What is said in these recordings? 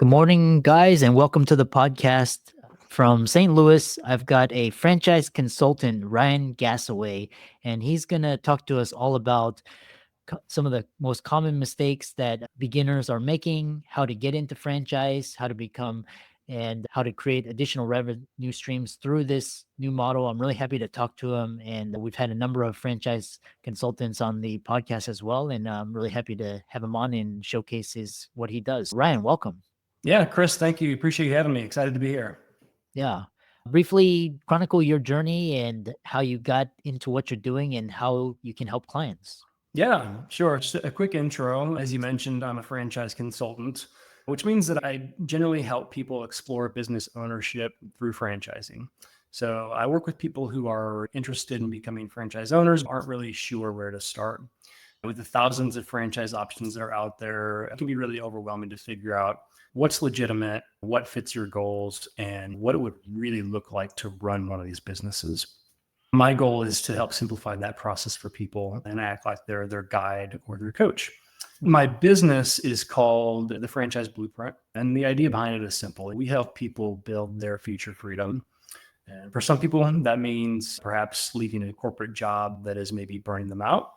Good morning, guys, and welcome to the podcast from St. Louis. I've got a franchise consultant, Ryan Gasaway, and he's going to talk to us all about some of the most common mistakes that beginners are making, how to get into franchise, how to become, and how to create additional revenue streams through this new model. I'm really happy to talk to him, and we've had a number of franchise consultants on the podcast as well, and I'm really happy to have him on and showcase what he does. Ryan, welcome. Yeah, Chris, thank you. Appreciate you having me. Excited to be here. Yeah. Briefly chronicle your journey and how you got into what you're doing and how you can help clients. Yeah, sure. Just a quick intro. As you mentioned, I'm a franchise consultant, which means that I generally help people explore business ownership through franchising. So I work with people who are interested in becoming franchise owners, aren't really sure where to start. With the thousands of franchise options that are out there, it can be really overwhelming to figure out what's legitimate, what fits your goals, and what it would really look like to run one of these businesses. My goal is to help simplify that process for people and act like they're their guide or their coach. My business is called the Franchise Blueprint, and the idea behind it is simple. We help people build their future freedom. And for some people, that means perhaps leaving a corporate job that is maybe burning them out.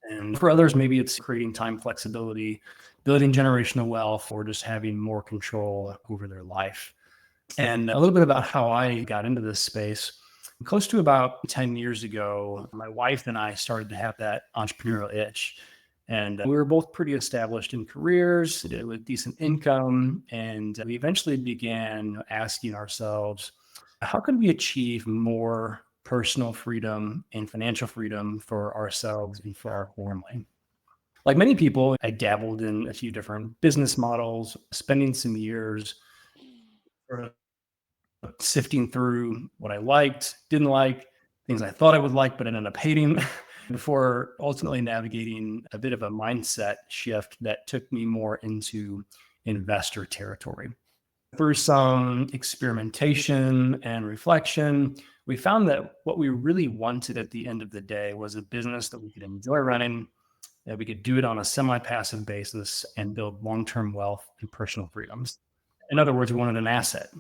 And for others, maybe it's creating time flexibility, building generational wealth, or just having more control over their life. And a little bit about how I got into this space. Close to about 10 years ago, my wife and I started to have that entrepreneurial itch. And we were both pretty established in careers with decent income. And we eventually began asking ourselves, how can we achieve more personal freedom and financial freedom for ourselves and for our family? Like many people, I dabbled in a few different business models, spending some years sort of sifting through what I liked, didn't like, things I thought I would like, but I ended up hating before ultimately navigating a bit of a mindset shift that took me more into investor territory. Through some experimentation and reflection, we found that what we really wanted at the end of the day was a business that we could enjoy running, that we could do it on a semi-passive basis and build long-term wealth and personal freedoms. In other words, we wanted an asset.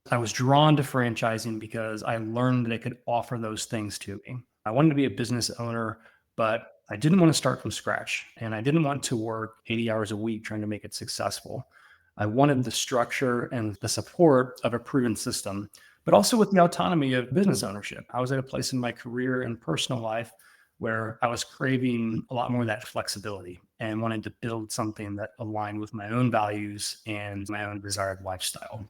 I was drawn to franchising because I learned that it could offer those things to me. I wanted to be a business owner, but I didn't want to start from scratch. And I didn't want to work 80 hours a week trying to make it successful. I wanted the structure and the support of a proven system, but also with the autonomy of business ownership. I was at a place in my career and personal life where I was craving a lot more of that flexibility and wanted to build something that aligned with my own values and my own desired lifestyle.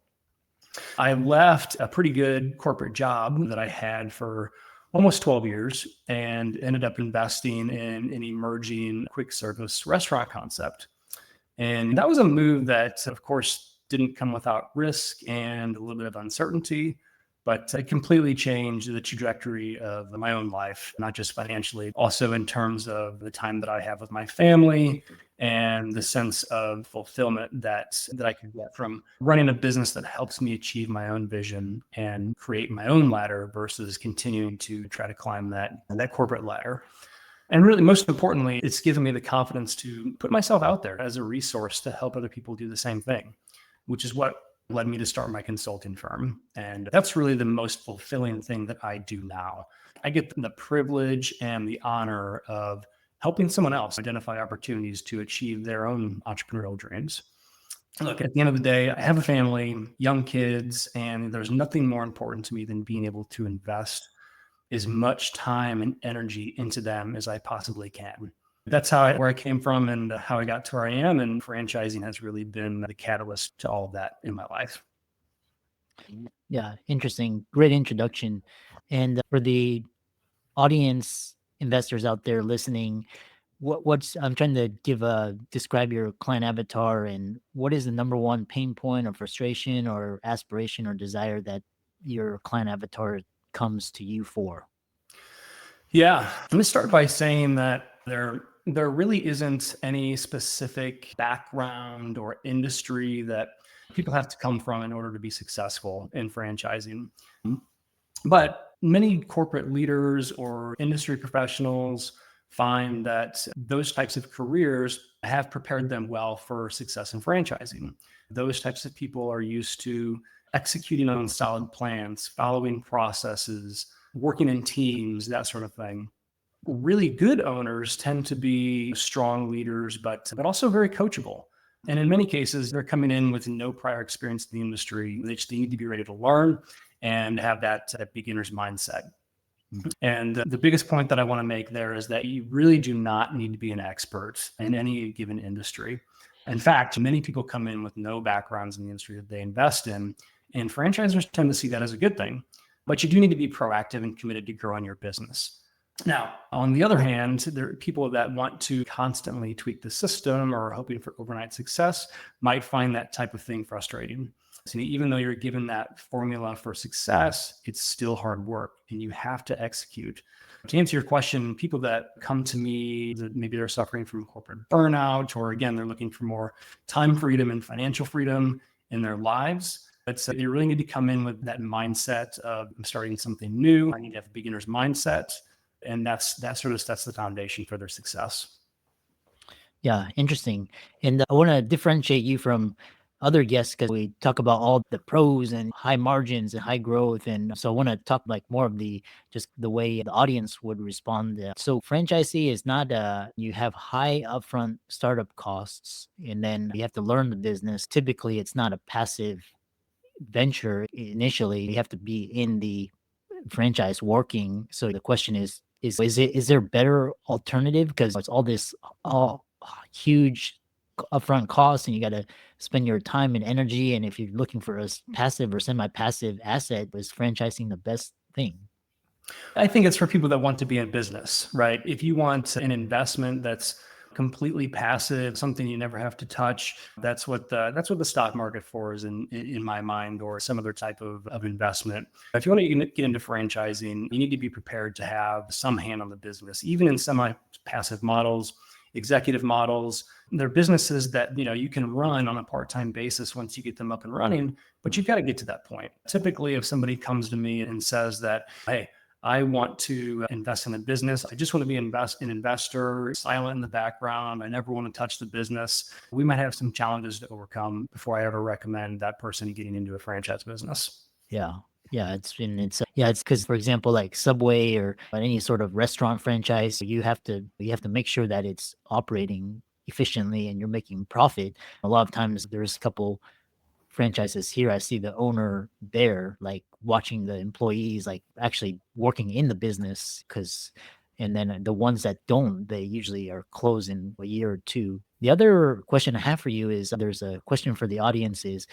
I left a pretty good corporate job that I had for almost 12 years and ended up investing in an emerging quick service restaurant concept. And that was a move that, of course, didn't come without risk and a little bit of uncertainty, but it completely changed the trajectory of my own life, not just financially, also in terms of the time that I have with my family and the sense of fulfillment that I could get from running a business that helps me achieve my own vision and create my own ladder versus continuing to try to climb that corporate ladder. And really, most importantly, it's given me the confidence to put myself out there as a resource to help other people do the same thing, which is what led me to start my consulting firm. And that's really the most fulfilling thing that I do now. I get the privilege and the honor of helping someone else identify opportunities to achieve their own entrepreneurial dreams. Look, at the end of the day, I have a family, young kids, and there's nothing more important to me than being able to invest as much time and energy into them as I possibly can. That's where I came from and how I got to where I am. And franchising has really been the catalyst to all of that in my life. Yeah, interesting. Great introduction. And for the audience investors out there listening, what's I'm trying to describe your client avatar and what is the number one pain point or frustration or aspiration or desire that your client avatar comes to you for? Yeah, I'm going to start by saying that there really isn't any specific background or industry that people have to come from in order to be successful in franchising. But many corporate leaders or industry professionals find that those types of careers have prepared them well for success in franchising. Those types of people are used to executing on solid plans, following processes, working in teams, that sort of thing. Really good owners tend to be strong leaders, but also very coachable. And in many cases, they're coming in with no prior experience in the industry. They need to be ready to learn and have that beginner's mindset. And the biggest point that I want to make there is that you really do not need to be an expert in any given industry. In fact, many people come in with no backgrounds in the industry that they invest in, and franchisors tend to see that as a good thing. But you do need to be proactive and committed to growing your business. Now, on the other hand, there are people that want to constantly tweak the system or hoping for overnight success might find that type of thing frustrating. So even though you're given that formula for success, it's still hard work and you have to execute. To answer your question, people that come to me, that maybe they're suffering from corporate burnout, or again, they're looking for more time freedom and financial freedom in their lives. But they really need to come in with that mindset of I'm starting something new. I need to have a beginner's mindset. And that sort of sets the foundation for their success. Yeah, interesting. And I want to differentiate you from other guests because we talk about all the pros and high margins and high growth. And so I want to talk like more of the just the way the audience would respond. So franchisee is not you have high upfront startup costs and then you have to learn the business. Typically, it's not a passive venture initially. You have to be in the franchise working. So the question is there better alternative? Because it's all this all huge upfront costs and you got to spend your time and energy. And if you're looking for a passive or semi-passive asset, is franchising the best thing? I think it's for people that want to be in business, right? If you want an investment that's completely passive, something you never have to touch, that's what the stock market for is in my mind, or some other type of investment. If you want to get into franchising, you need to be prepared to have some hand on the business, even in semi-passive models, executive models. They're businesses that you can run on a part-time basis once you get them up and running, but you've got to get to that point. Typically, if somebody comes to me and says that, hey, I want to invest in a business. I just want to be an investor, silent in the background. I never want to touch the business. We might have some challenges to overcome before I ever recommend that person getting into a franchise business. Yeah. Yeah, it's because, for example, like Subway or any sort of restaurant franchise, you have to make sure that it's operating efficiently and you're making profit. A lot of times there's a couple franchises here, I see the owner there, like watching the employees, like actually working in the business. And then the ones that don't, they usually are closed in a year or two. The other question I have for you is there's a question for the audience is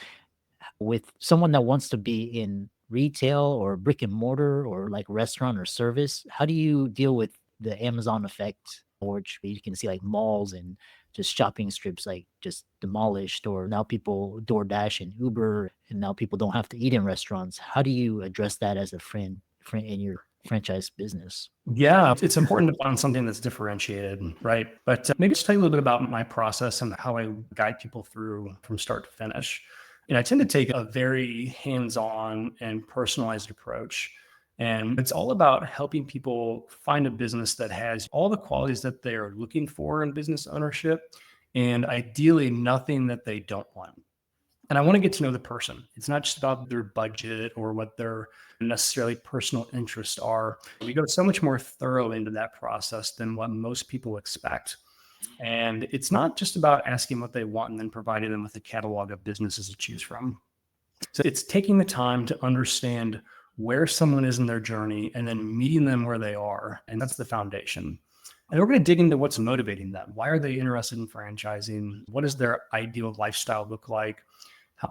with someone that wants to be in retail or brick and mortar or like restaurant or service, how do you deal with the Amazon effect, which you can see like malls and just shopping strips like just demolished, or now people DoorDash and Uber, and now people don't have to eat in restaurants. How do you address that as a friend in your franchise business? Yeah, it's important to find something that's differentiated, right? But maybe just tell you a little bit about my process and how I guide people through from start to finish. I tend to take a very hands-on and personalized approach. And it's all about helping people find a business that has all the qualities that they are looking for in business ownership, and ideally nothing that they don't want. And I want to get to know the person. It's not just about their budget or what their necessarily personal interests are. We go so much more thorough into that process than what most people expect. And it's not just about asking what they want and then providing them with a catalog of businesses to choose from. So it's taking the time to understand where someone is in their journey and then meeting them where they are. And that's the foundation. And we're going to dig into what's motivating them. Why are they interested in franchising? What does their ideal lifestyle look like?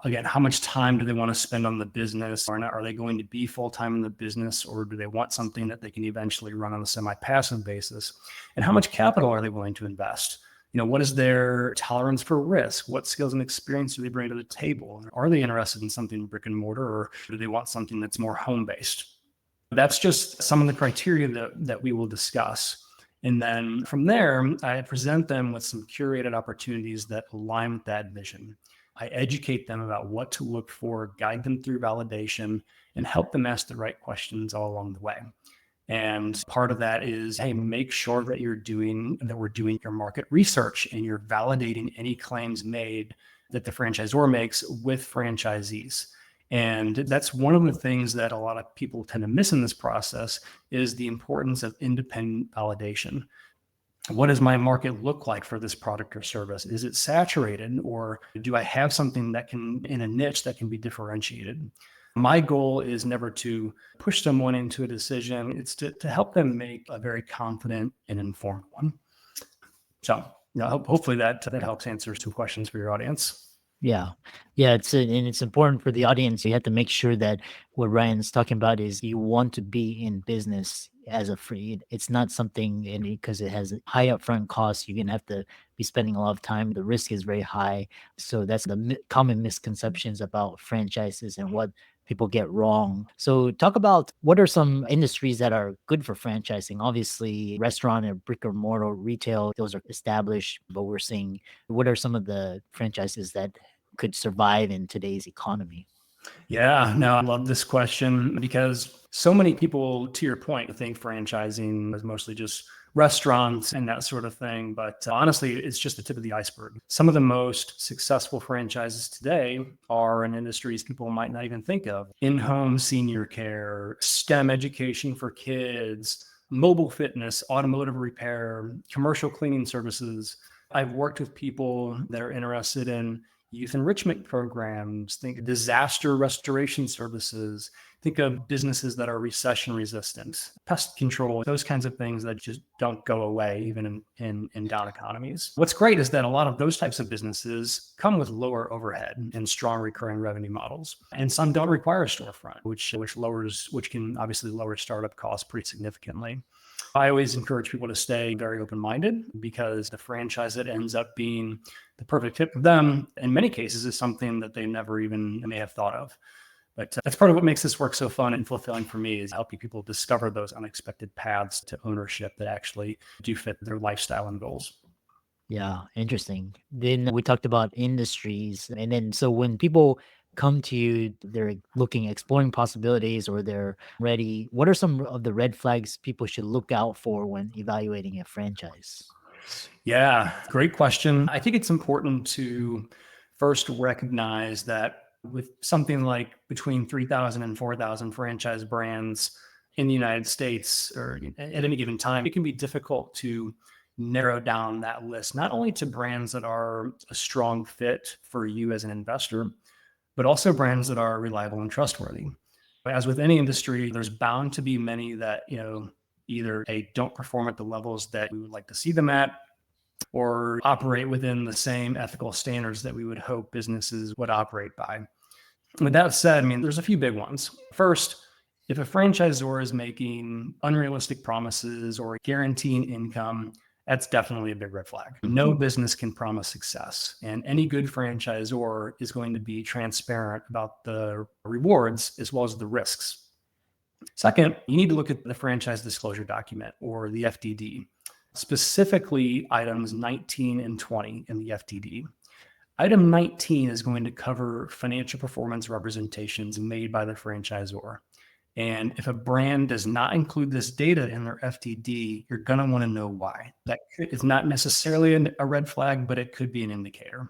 Again, how much time do they want to spend on the business? Or not, are they going to be full-time in the business, or do they want something that they can eventually run on a semi-passive basis? And how much capital are they willing to invest? What is their tolerance for risk? What skills and experience do they bring to the table? Are they interested in something brick and mortar, or do they want something that's more home-based? That's just some of the criteria that we will discuss. And then from there, I present them with some curated opportunities that align with that vision. I educate them about what to look for, guide them through validation, and help them ask the right questions all along the way. And part of that is, hey, make sure that we're doing your market research and you're validating any claims made that the franchisor makes with franchisees. And that's one of the things that a lot of people tend to miss in this process is the importance of independent validation. What does my market look like for this product or service? Is it saturated, or do I have something that can, in a niche, that can be differentiated? My goal is never to push someone into a decision. It's to help them make a very confident and informed one. So, hopefully that helps answer some questions for your audience. Yeah. Yeah. And it's important for the audience. You have to make sure that what Ryan's talking about is you want to be in business as a free. It's not something because it has high upfront costs. You're going to have to be spending a lot of time. The risk is very high. So that's the common misconceptions about franchises and what people get wrong. So talk about what are some industries that are good for franchising. Obviously, restaurant and brick or mortar retail, those are established, but we're seeing what are some of the franchises that could survive in today's economy? Yeah, no, I love this question because so many people, to your point, think franchising is mostly just restaurants and that sort of thing. But honestly, it's just the tip of the iceberg. Some of the most successful franchises today are in industries people might not even think of: in-home senior care, STEM education for kids, mobile fitness, automotive repair, commercial cleaning services. I've worked with people that are interested in youth enrichment programs, think disaster restoration services, think of businesses that are recession resistant, pest control, those kinds of things that just don't go away even in down economies. What's great is that a lot of those types of businesses come with lower overhead and strong recurring revenue models. And some don't require a storefront, which can obviously lower startup costs pretty significantly. I always encourage people to stay very open-minded because the franchise that ends up being the perfect fit for them, in many cases, is something that they never even may have thought of. But that's part of what makes this work so fun and fulfilling for me, is helping people discover those unexpected paths to ownership that actually do fit their lifestyle and goals. Yeah, interesting. Then we talked about industries. And then, so when people come to you, they're exploring possibilities, or they're ready. What are some of the red flags people should look out for when evaluating a franchise? Yeah, great question. I think it's important to first recognize that with something like between 3,000 and 4,000 franchise brands in the United States, or at any given time, it can be difficult to narrow down that list, not only to brands that are a strong fit for you as an investor, but also brands that are reliable and trustworthy. As with any industry, there's bound to be many that, either don't perform at the levels that we would like to see them at, or operate within the same ethical standards that we would hope businesses would operate by. With that said, there's a few big ones. First, if a franchisor is making unrealistic promises or guaranteeing income, that's definitely a big red flag. No business can promise success, and any good franchisor is going to be transparent about the rewards as well as the risks. Second, you need to look at the franchise disclosure document, or the FDD, specifically items 19 and 20 in the FDD. Item 19 is going to cover financial performance representations made by the franchisor. And if a brand does not include this data in their FDD, you're going to want to know why. That is not necessarily a red flag, but it could be an indicator.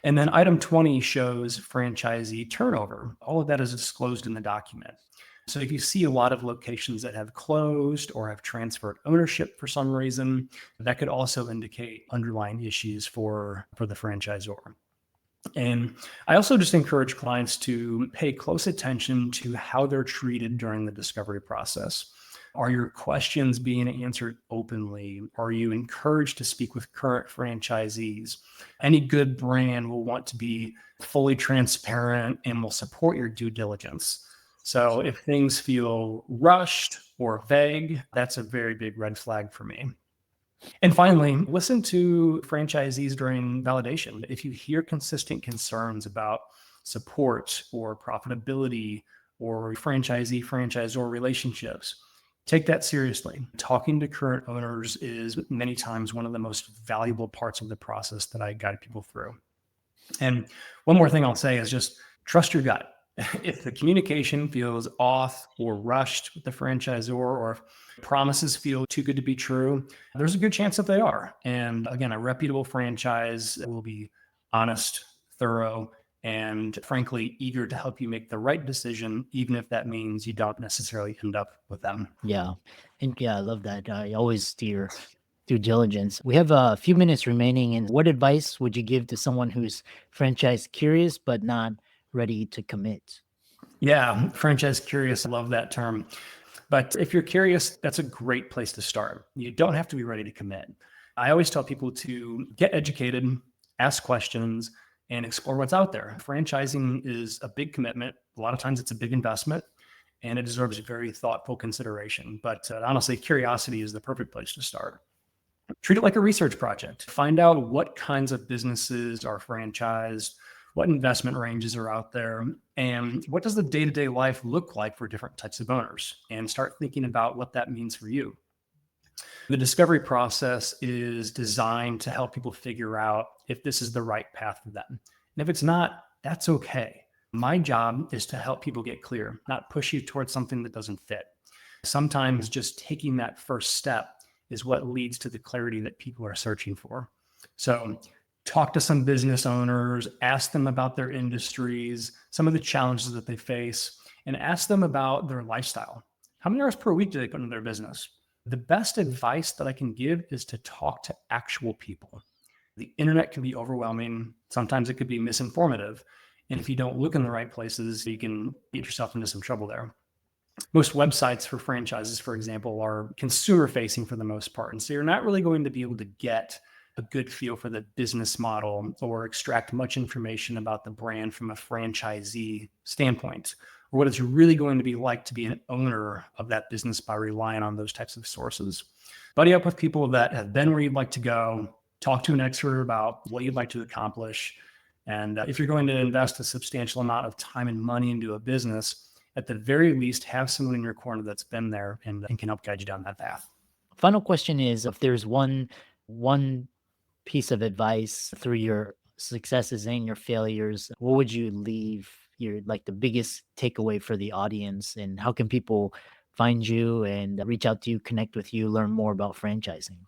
And then item 20 shows franchisee turnover. All of that is disclosed in the document. So if you see a lot of locations that have closed or have transferred ownership for some reason, that could also indicate underlying issues for the franchisor. And I also just encourage clients to pay close attention to how they're treated during the discovery process. Are your questions being answered openly? Are you encouraged to speak with current franchisees? Any good brand will want to be fully transparent and will support your due diligence. So if things feel rushed or vague, that's a very big red flag for me. And finally, listen to franchisees during validation. If you hear consistent concerns about support or profitability or franchisee-franchisor relationships, take that seriously. Talking to current owners is many times one of the most valuable parts of the process that I guide people through. And one more thing I'll say is just trust your gut. If the communication feels off or rushed with the franchisor, or if promises feel too good to be true, there's a good chance that they are. And again, a reputable franchise will be honest, thorough, and frankly, eager to help you make the right decision, even if that means you don't necessarily end up with them. Yeah. And yeah, I love that. I always steer due diligence. We have a few minutes remaining. And what advice would you give to someone who's franchise curious but not ready to commit? Yeah, franchise curious. I love that term. But if you're curious, that's a great place to start. You don't have to be ready to commit. I always tell people to get educated, ask questions, and explore what's out there. Franchising is a big commitment. A lot of times it's a big investment, and it deserves very thoughtful consideration. But honestly, curiosity is the perfect place to start. Treat it like a research project. Find out what kinds of businesses are franchised, what investment ranges are out there, and what does the day-to-day life look like for different types of owners, and start thinking about what that means for you. The discovery process is designed to help people figure out if this is the right path for them. And if it's not, that's okay. My job is to help people get clear, not push you towards something that doesn't fit. Sometimes just taking that first step is what leads to the clarity that people are searching for. So talk to some business owners, ask them about their industries, some of the challenges that they face, and ask them about their lifestyle. How many hours per week do they put into their business? The best advice that I can give is to talk to actual people. The internet can be overwhelming. Sometimes it could be misinformative. And if you don't look in the right places, you can get yourself into some trouble there. Most websites for franchises, for example, are consumer facing for the most part. And so you're not really going to be able to get a good feel for the business model or extract much information about the brand from a franchisee standpoint, or what it's really going to be like to be an owner of that business by relying on those types of sources. Buddy up with people that have been where you'd like to go, talk to an expert about what you'd like to accomplish. And if you're going to invest a substantial amount of time and money into a business, at the very least, have someone in your corner that's been there and can help guide you down that path. Final question is, if there's one piece of advice through your successes and your failures, what would you leave your the biggest takeaway for the audience, and how can people find you and reach out to you, connect with you, learn more about franchising?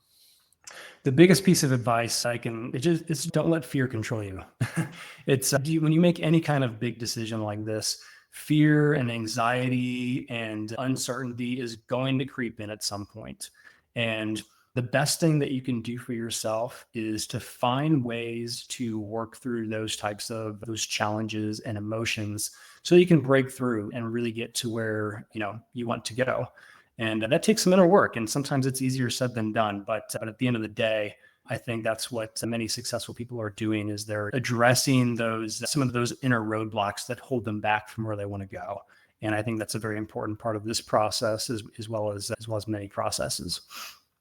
The biggest piece of advice it's don't let fear control you. It's when you make any kind of big decision like this, fear and anxiety and uncertainty is going to creep in at some point. And the best thing that you can do for yourself is to find ways to work through those challenges and emotions so you can break through and really get to where you want to go. And that takes some inner work, and sometimes it's easier said than done. But at the end of the day, I think that's what many successful people are doing, is they're addressing some of those inner roadblocks that hold them back from where they want to go. And I think that's a very important part of this process, as well as many processes.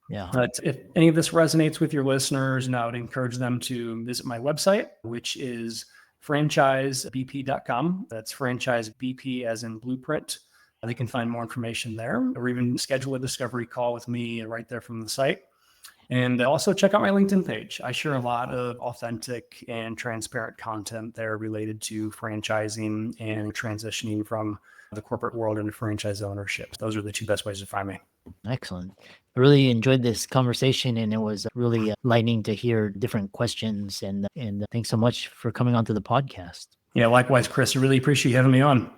Yeah. But if any of this resonates with your listeners, I would encourage them to visit my website, which is franchisebp.com. That's franchisebp as in blueprint. They can find more information there, or even schedule a discovery call with me right there from the site. And also check out my LinkedIn page. I share a lot of authentic and transparent content there related to franchising and transitioning from the corporate world into franchise ownership. Those are the two best ways to find me. Excellent. I really enjoyed this conversation, and it was really enlightening to hear different questions. And thanks so much for coming onto the podcast. Yeah, likewise, Chris. I really appreciate you having me on.